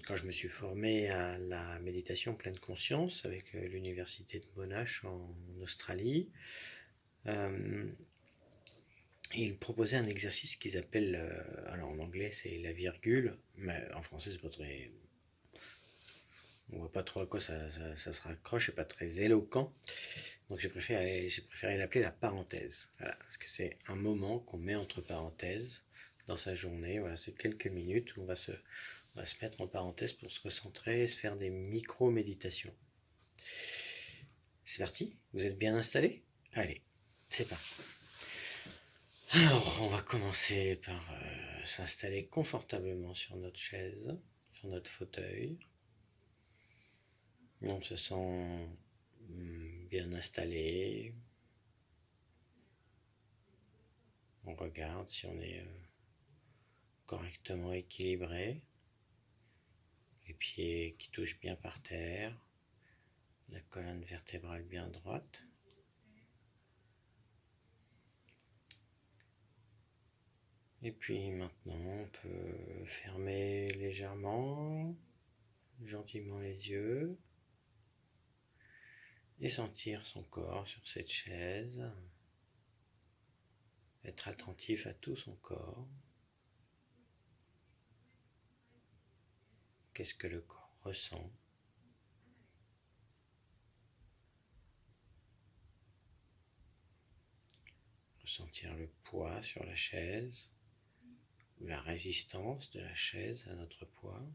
quand je me suis formé à la méditation pleine conscience avec l'université de Monash en Australie, ils proposaient un exercice qu'ils appellent, alors en anglais c'est la virgule, mais en français c'est pas très, on voit pas trop à quoi ça se raccroche, c'est pas très éloquent. Donc j'ai préféré l'appeler la parenthèse. Voilà, parce que c'est un moment qu'on met entre parenthèses dans sa journée. Voilà, c'est quelques minutes où on va se mettre en parenthèse pour se recentrer et se faire des micro-méditations. C'est parti? Vous êtes bien installés? Allez, c'est parti. Alors, on va commencer par s'installer confortablement sur notre chaise, sur notre fauteuil. On se sent bien installé. On regarde si on est correctement équilibré. Les pieds qui touchent bien par terre. La colonne vertébrale bien droite. Et puis maintenant, on peut fermer légèrement, gentiment les yeux et sentir son corps sur cette chaise. Être attentif à tout son corps. Qu'est-ce que le corps ressent? Ressentir le poids sur la chaise ou la résistance de la chaise à notre poids.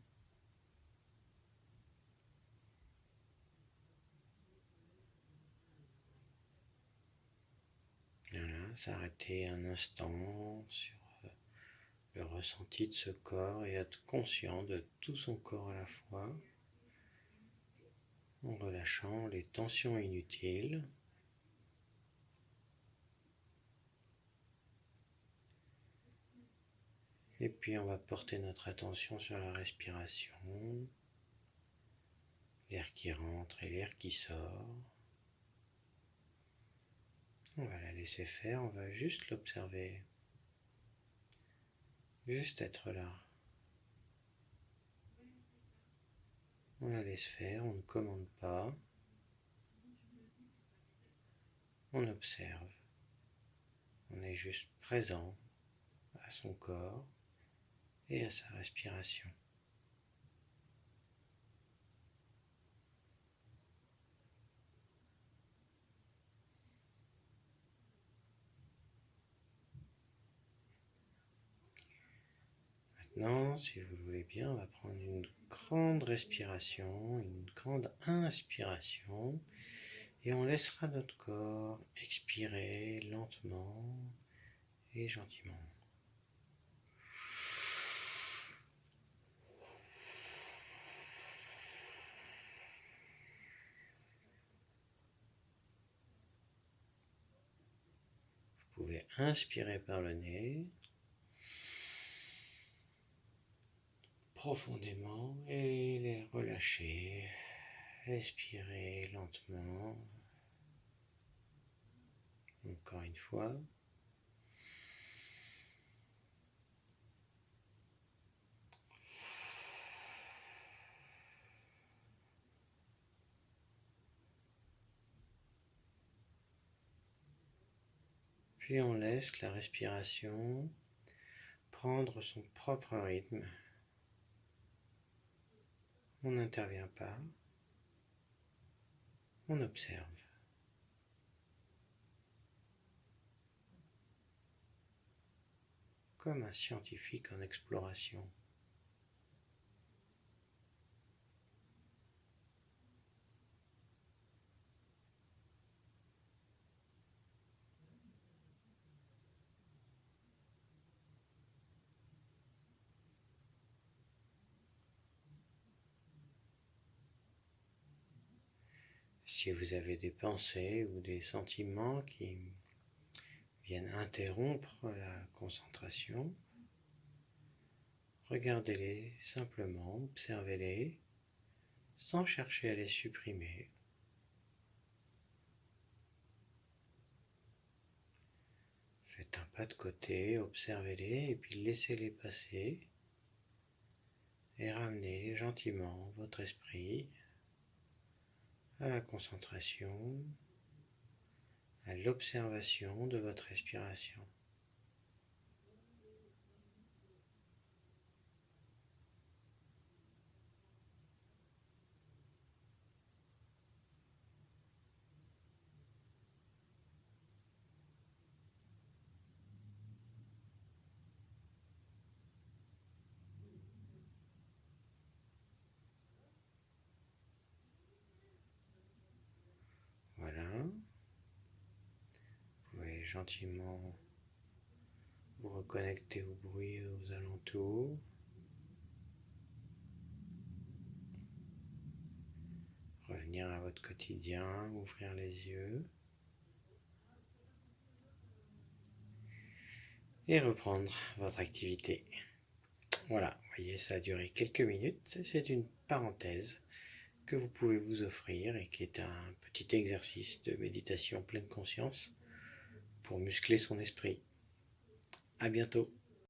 Voilà, s'arrêter un instant sur le ressenti de ce corps et être conscient de tout son corps à la fois, en relâchant les tensions inutiles. Et puis on va porter notre attention sur la respiration, l'air qui rentre et l'air qui sort. On va la laisser faire, on va juste l'observer, juste être là. On la laisse faire, on ne commande pas, on observe. On est juste présent à son corps et à sa respiration. Maintenant, si vous le voulez bien, on va prendre une grande respiration, une grande inspiration, et on laissera notre corps expirer lentement et gentiment. Vous pouvez inspirer par le nez profondément et les relâcher. Expirez lentement. Encore une fois. Puis on laisse la respiration prendre son propre rythme. On n'intervient pas. On observe. Comme un scientifique en exploration. Si vous avez des pensées ou des sentiments qui viennent interrompre la concentration, regardez-les simplement, observez-les, sans chercher à les supprimer. Faites un pas de côté, observez-les et puis laissez-les passer. et ramenez gentiment votre esprit à la concentration, à l'observation de votre respiration. Voilà. Vous pouvez gentiment vous reconnecter au bruit aux alentours. Revenir à votre quotidien, ouvrir les yeux. Et reprendre votre activité. Voilà, vous voyez, ça a duré quelques minutes. C'est une parenthèse que vous pouvez vous offrir et qui est un petit exercice de méditation pleine conscience pour muscler son esprit. À bientôt.